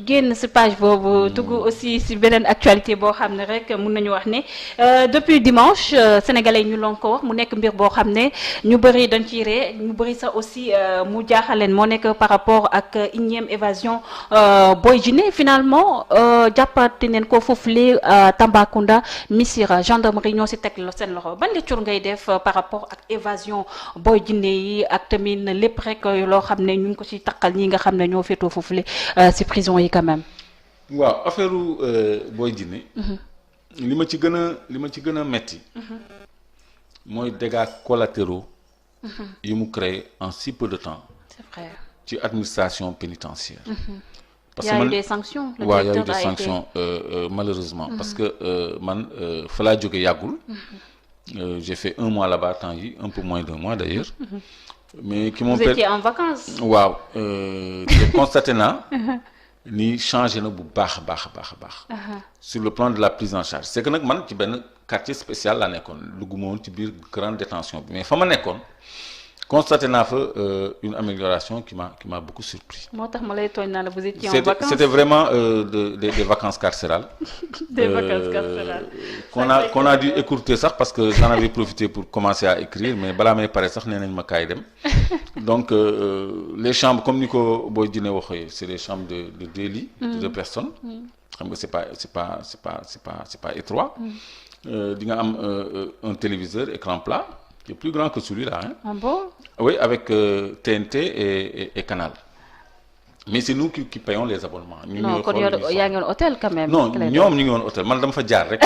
génn si page boobu dugg aussi si beneen actualité boo xam ne rek mun nañu wax ne depuis dimanche sénégalais ñu loon ko wax mu nekk mbir boo xam ne ñu bëri dañ ciy ree ñu bëri sax aussi mu jaaxaleen moo nekk par rapport ak énième évasion Boy Djiné finalement jàppati neen ko foofule Tambacounda Missirah gendarmerie ñoo si teg seen loxo ban lecture ngay def par rapport ak évasion Boy Djiné yi ak tamit lépp rek loo xam ne ñu ngi ko ci taqal ñi nga xam ne ñoo féetoo foofule ci prison yi quand même. waaw affaire Boy Djiné. li ma ci gën a metti. mooy dégâts collatéraux. yi mu créé en si peu de temps. c'est vrai. ci administration pénitentiaire. parce que il y a eu des sanctions. waaw il y a eu des sanctions malheureusement. parce que man fa laa jóge yàggul. J'ai fait 1 mois là-bas temps yi un peu moins d'1 mois d'ailleurs. mais qui m'ont vous étiez en vacances. waaw te constaté naa ni changé na bu baax a baax. sur le plan de la prise en charge c'est que nag man ci benn quartier spécial laa nekkoon dugguma woon ci biir grande détention bi mais fa ma nekkoon constaté naa fa une amélioration qui m'a beaucoup surpris. moo tax ma lay tooñ naa la vous étiez en vacances. C'était vraiment des vacances carcérales. des vacances carcérales. qu'on a dû écourter sax parce que j'en avais profité pour commencer à écrire mais balaa may pare sax nee nañ ma kaay dem donc les chambres comme ni ko Boy Djiné waxee c'est des chambres de 2 lits. de 2 personnes. xam nga c'est pas étroit. di nga am un téléviseur écran plat. qui est plus grand que celui-là. Hein. Ah bon? Oui, avec TNT et Canal. Mais c'est nous qui payons les abonnements. Non, quand il y a un hôtel quand même. Non, nous avons un hôtel. Moi, je vais faire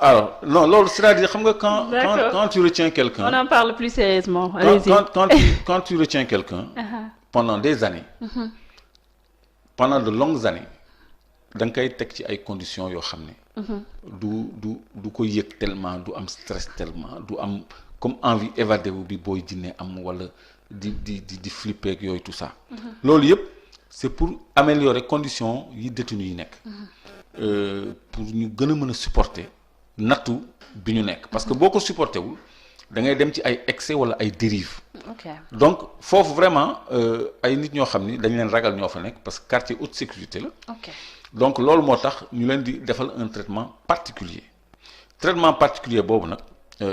alors, non, c'est-à-dire quand tu retiens quelqu'un... On en parle plus sérieusement. Allez-y. Quand tu retiens quelqu'un pendant des années, pendant de longues années, da nga koy teg ci ay conditions yoo xam ne. du ko yëg tellement du am stress tellement du am comme envie évadé wu bi Boy Djiné am wala di flipper ak yooyu tout ça. loolu yëpp c'est pour améliorer conditions yi détenus yi nekk. pour ñu gën a mën a supporter nattu bi ñu nekk parce que boo ko supporter wul da ngay dem ci ay excès wala ay dérives. donc foofu vraiment ay nit ñoo xam ni dañ leen ragal ñoo fa nekk parce que quartier haute sécurité la. donc loolu moo tax ñu leen di defal un traitement particulier boobu nag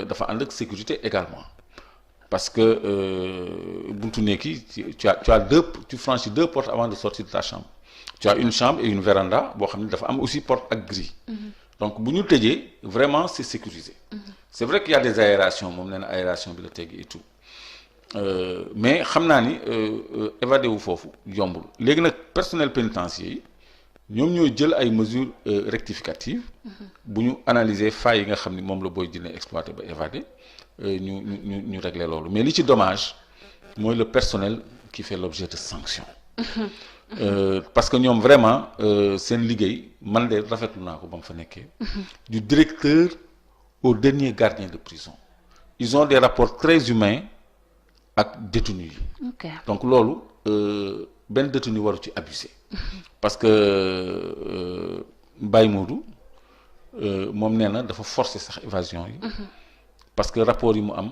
dafa ànd ak sécurité également parce que buntu nekk yi tu franchis 2 portes avant de sortir de ta chambre tu as une chambre et une véranda boo xam ne dafa am aussi porte ak grille. donc bu ñu tëjee vraiment c'est sécurisé. c'est vrai qu'il y a des aérations moom nee na aération bi la teggi et tout mais xam naa ni évadé wu foofu yombul léegi nag personnel pénitentiaire yi. ñoom ñooy jël ay mesures rectificatives bu ñu analyser failles yi nga xam ni moom la Boy Djiné exploité ba évadé ñu régler loolu mais li ci dommage mooy le personnel qui fait l'objet de sanctions parce que ñoom vraiment seen liggéey man de rafetlu naa ko ba mu fa nekkee du directeur au dernier gardien de prison ils ont des rapports très humains ak détenus yi donc loolu benn détenu waru ci abuser parce que Baye Modou moom nee na dafa forcer sax évasion yi parce que rapport yi mu am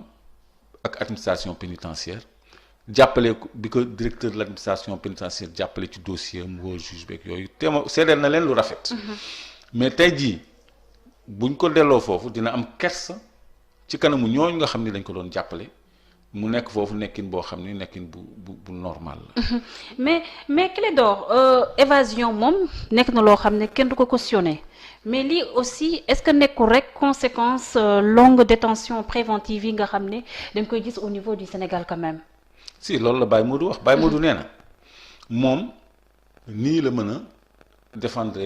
ak administration pénitentiaire jàppale bi ko directeur de l'administration pénitentiaire jàppale ci dossier mu woo juge beeg yooyu téema seedeel na leen lu rafet mais tey jii buñ ko delloo foofu dina am kersa ci kanamu ñooñu nga xam ni dañ ko doon jàppale mu nekk foofu nekkin boo xam ni nekkin bu normal la. mais Clédor évasion moom nekk na loo xam ne kenn du ko cautionner mais lii aussi est-ce que nekkul rek conséquence longue détention préventive yi nga xam ne dañ koy gis au niveau du Sénégal quand même. si loolu la Baye Modou wax Baye Modou nee na moom nii la mën a défendre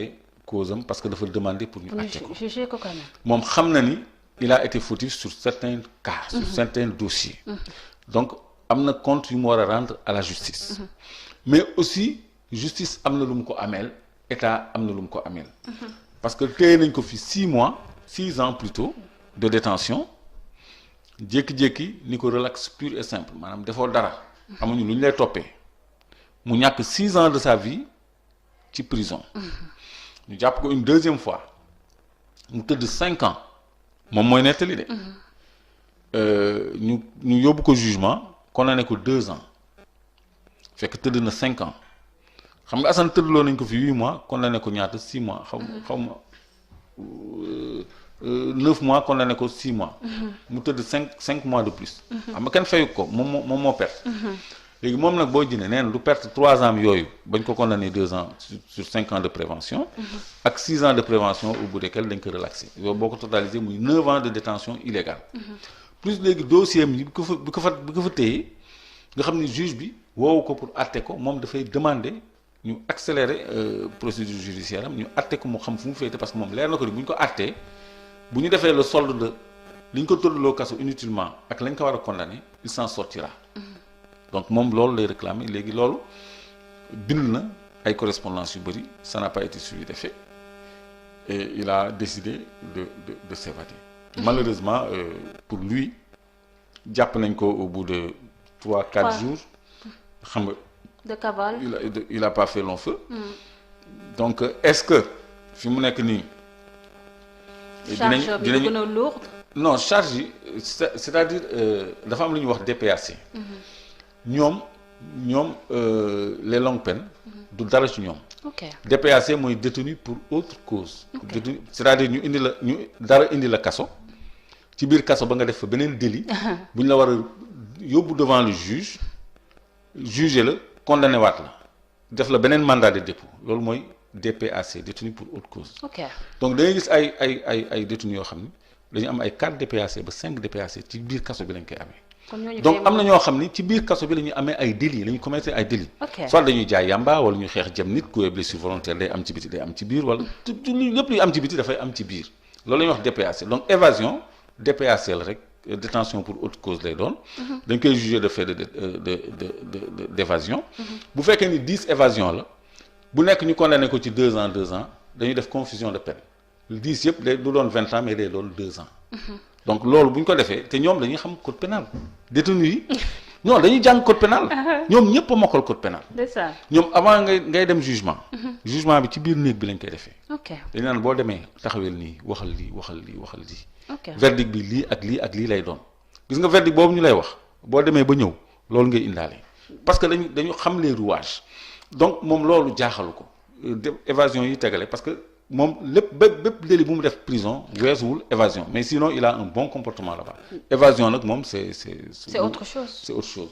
cause am parce que dafa demander pour ñu àtte ko juger ko quand même. moom xam na ni. il a été fautif sur certains cas sur certains dossiers donc am na compte yu mu war a rendre à la justice mais aussi justice am na lu mu ko ameel état am na lu mu ko ameel parce que téye nañ ko fi 6 ans plutôt de détention jékki-jékki ni ko relax pur et simple maanaam defoo dara amuñu lu ñu lay toppee mu ñàkk 6 ans de sa vie ci prison ñu jàpp ko une deuxième fois mu tëdd 5 ans moom mooy nettali de ñu yóbbu ko jugement condamné ko 2 ans fekk tëdd na 5 ans xam nga Assane tëddloo nañ ko fi 8 mois condamné ko ñaata 6 mois xaw ma 9 mois condamné ko 6 mois. mu tëdd 5 mois de plus. xam nga kenn fayu ko moom moo perte. léegi moom nag boo jëlee nee na du perte 3 ans yooyu bañ ko condamné 2 ans sur 5 ans de prévention. ak 6 ans de prévention au bout desquels dañ ko relaxé yooyu boo ko totalisé muy 9 ans de détention illégale. plus léegi dossier bi ko fa téye nga xam ni juge bi woowu ko pour àtte ko moom dafay demander ñu accélérer procédure judiciaire am ñu àtte ko mu xam fu mu féete parce que moom leer na ko ni bu ñu ko àttee bu ñu defee le solde de li ñu ko tëddaloo kaso inutilement ak lañ ko war a condamné il s'en sortira. donc moom loolu lay réclamer léegi loolu bind na ay correspondance yu bëri ça n'a pas été suivi d'effet et il a décidé de s'évader. Malheureusement pour lui jàpp nañ ko au bout de 3-4 jours xam nga. de cavale il a pas fait long feu. donc est-ce que fi mu nekk nii. charge bi gën a lourde. non charge yi c'est-à-dire dafa am lu ñuy wax DPAC. ñoom les longues peines. du dara ci ñoom. DPAC mooy détenu pour autre cause. détenu c'est-à-dire ñu indi la kaso. ci biir kaso ba nga def fa beneen délit. bu ñu la war a yóbbu devant le juge. juger la condamné waat la def la beneen mandat de dépôt loolu mooy DPAC détenu pour autre cause. donc da ngay gis ay détenus yoo xam ni dañu am ay 4 DPAC ba 5 DPAC ci biir kaso bi lañ koy amee. donc am na ñoo xam ni ci biir kaso bi la ñuy amee ay délits la ñuy commettre ay délits. soit dañuy jaay yamba wala ñu xeex jëm nit ku blessure volontaire day am ci biti day am ci biir wala lépp luy am ci biti dafay am ci biir loolu la ñuy wax DPAC donc évasion DPAC la rek. détention pour autre cause lay doon. dañ koy juger de fait d'évasion. bu fekkee ni 10 évasion la bu nekk ñu condamné ko ci 2 ans dañuy def confusion de peine 10 yëpp day du doon 20 ans mais day doon 2 ans. donc loolu bu ñu ko defee te ñoom dañuy xam code pénal détenu yi non dañuy jàng code pénal. ñoom ñëpp a mokkal code pénal. ñoom avant ngay dem jugement. jugement bi ci biir néeg bi lañ koy defee. dañu naan boo demee taxawel nii waxal lii. verdict bi lii ak lii lay doon gis nga verdict boobu ñu lay wax boo demee ba ñëw loolu ngay indaale parce que dañu xam les rouages donc moom loolu jaaxalu ko évasion yi tegale parce que moom bépp délit bu mu def prison weesuwul évasion mais sinon il a un bon comportement là-bas évasion nag moom c'est autre chose. c'est autre chose.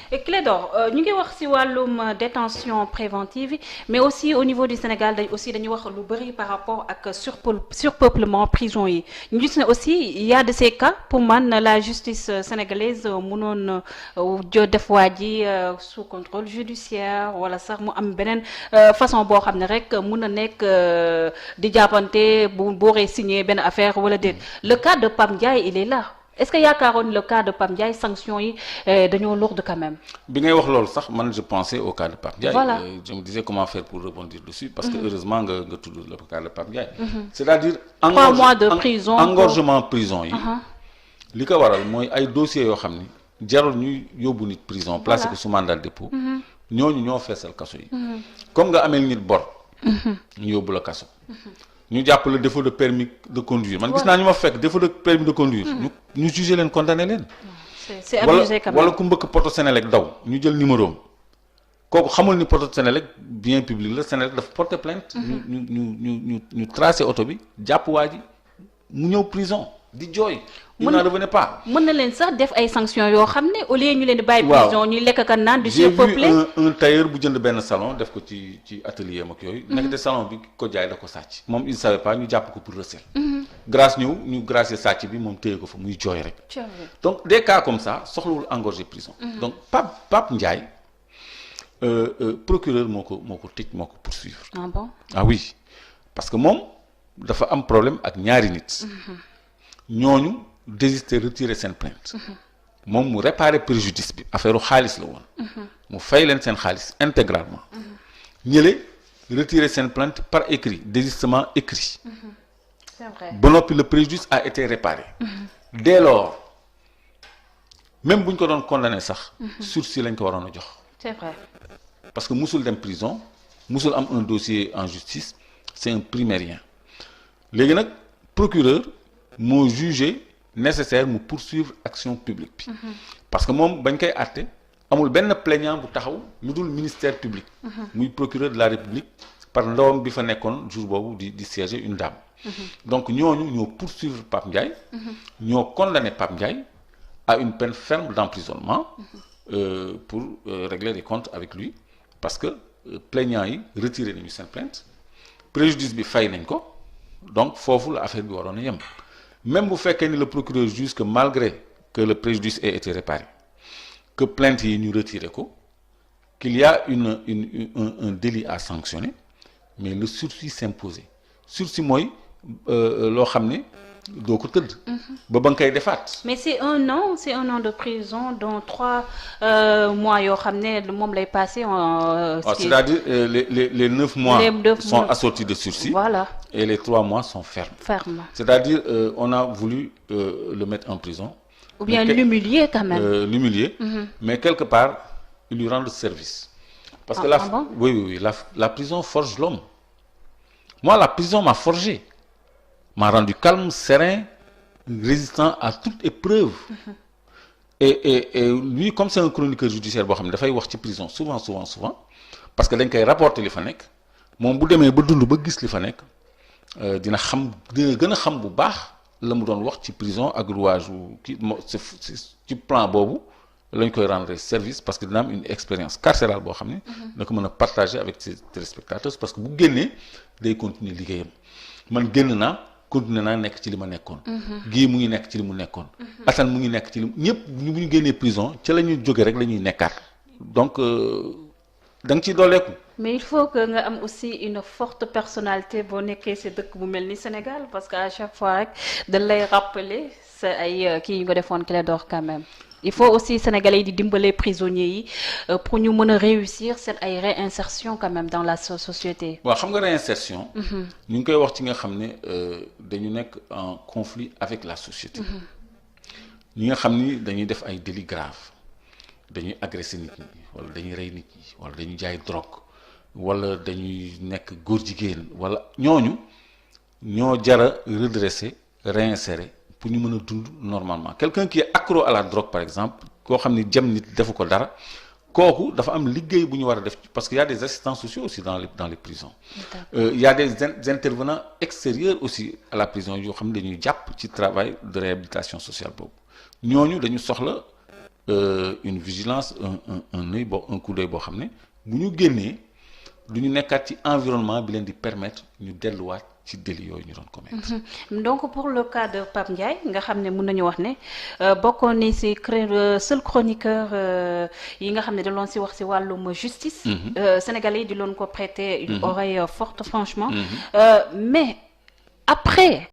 Et Clédor ñu ngi wax ci wàllum détention préventive mais aussi au niveau du Sénégal dañuy wax lu bari par rapport ak surpeuplement prison yi ñu gis ne aussi il y a de ces cas pour man la justice sénégalaise mënoon def waa ji sous contrôle judiciaire wala sax mu am beneen façon boo xam ne rek mun na nekk. di jàppante bu booree signé benn affaire wala déet le cas de Pape Ndiaye il est là est-ce que yaakaaroon le cas de Pape Ndiaye sanctions yi dañoo lourdes quand même. bi ngay wax loolu sax man je pensais au cas de Pape Ndiaye. Voilà. Je me disais comment faire pour rebondir dessus parce que heureusement nga tudd le cas de Pape Ndiaye. C'est-à-dire 3 mois de prison engorgement prison yi. li ko waral mooy ay dossiers yoo xam ni jarul ñuy yóbbu nit prison. placé ko sous mandat de dépôt. ñooñu ñoo feesal kaso yi. comme nga amee nit bor. ñu yóbbu la kaso. ñu jàpp le défaut de permis de conduire man gis naa ñu ma fekk défaut de permis de conduire. ñu jugé leen condamné leen. c'est abusé quand même wala ku mbëkk poto Sénélec daw ñu jël numéro am kooku xamul ni poto Sénélec bien public la Sénélec dafa porter plainte. ñu tracé oto bi jàpp waa ji mu ñëw prison di jooy. il n'en revenait pas. mën na leen sax def ay sanctions yoo xam ne au lieu ñu leen di bàyyi prison ñuy lekk ak naan di surpeuplé. j'ai vu un tailleur bu jënd benn salon def ko ci atelier am ak yooyu. nekk te salon bi ko jaay da ko sàcc. moom il savait pas ñu jàpp ko pour recel. grâce ñëw ñu gracier sàcc bi moom téye ko fa muy jooy rek. donc des cas comme ça soxlawul engorger prison. donc Pape Ndiaye procureur moo ko tëj moo ko poursuivre. Ah bon? Ah oui parce que moom dafa am problème ak ñaari nit. ñooñu désister retirer seen plainte. moom mu réparer préjudice bi affaire xaalis la woon. mu fay leen seen xaalis intégralement. ñële retirer seen plainte par écrit désistement écrit. C'est vrai. ba noppi le préjudice a été réparé. Dès lors même bu ñu ko doon condamné sax. sursis lañ ko waroon a jox. C'est vrai. parce que musul dem prison musul am un dossier en justice c'est un primérien léegi nag procureur moo jugé nécessaire mu poursuivre action publique bi. parce que moom bañ koy àtte amul benn plaignant bu taxaw lu dul ministère public. muy procureur de la République par ndawam bi fa nekkoon jour boobu di siéger une dame. donc ñooñu ñoo poursuivre Pape Ndiaye. ñoo condamné Pape Ndiaye à une peine ferme d'emprisonnement. Pour régler les comptes avec lui parce que plaignant yi retiré nañu seen plainte préjudice bi fay nañ ko donc foofu la affaire bi waroon a yem même bu fekkee ni le procureur juge que malgré que le préjudice ait été réparé que plainte yi ñu retiré ko qu'il y a un délit à sanctionner mais le sursis s'imposait sursis mooy loo xam ne doo ko tëdd. ba nga koy defaat. mais c'est un an de prison dont 3 mois yoo xam ne moom lay passé en. c'est-à-dire les 9 mois. sont assortis de sursis. Voilà. Et les 3 mois sont fermes. C'est-à-dire on a voulu le mettre en prison. ou bien l'humilier quand même. L'humilier. Mais quelque part il lui rend service. parce que bon? oui la prison forge l'homme. Moi la prison m'a forgé. M'a rendu calme, serein, résistant à toute épreuve. Et lui, comme c'est un chroniqueur judiciaire boo xam ne dafay wax ci prison souvent parce que dañ koy rapporter li fa nekk moom bu demee ba dund ba gis li fa nekk dina gën a xam bu baax la mu doon wax ci prison ak rouage kii ci plan boobu lañ koy rendre service parce que dina am une expérience carcérale boo xam ne da ko mën a partager avec ses téléspectateurs parce que bu génnee day continuer liggéeyam man génn naa continué naa nekk ci li ma nekkoon. Guy mu ngi nekk ci li mu nekkoon. Assane mu ngi nekk ci li ñëpp bu ñu génnee prison ca la ñuy jóge rek la ñuy nekkaat donc da nga ciy dooleeku. mais il faut que nga am aussi une forte personnalité boo nekkee si dëkk bu mel ni Sénégal parce que à chaque fois rek dañ lay rappeler sa ay kii yu nga defoon Clédor quand même. il faut aussi sénégalais yi di dimbale prisonniers yi pour ñu mën a réussir seen ay réinsertion quand même dans la société. waaw xam nga réinsertion. ñu ngi koy wax ci nga xam ne dañu nekk en conflit avec la société. ñi nga xam ni dañuy def ay délits graves dañuy agresser nit ñi wala dañuy rey nit ñi wala dañuy jaay drogue wala dañuy nekk góor jigéen wala ñooñu ñoo jara redresser réinsérer. pour ñu mën a dund normalement quelqu'un qui est accro à la drogue par exemple koo xam ni jëm nit defu ko dara kooku dafa am liggéey bu ñu war a def parce que y a des assistants sociaux aussi dans les prisons. Il y a des intervenants extérieurs aussi à la prison yoo xam ne dañuy jàpp ci travail de réhabilitation sociale boobu ñooñu dañu soxla une vigilance un œil un coup d'œil boo xam ne bu ñu génnee du ñu nekkaat ci environnement bi leen di permettre ñu delluwaat. ci délit yooyu ñu doon commettre. donc pour le cas de Pape Ndiaye nga xam ne mën nañu wax ne bokkoon ni ci seul chroniqueur yi nga xam ne da loon ci wax ci wàllum justice. Sénégalais yi di loon ko prêter une oreille forte franchement. Mais après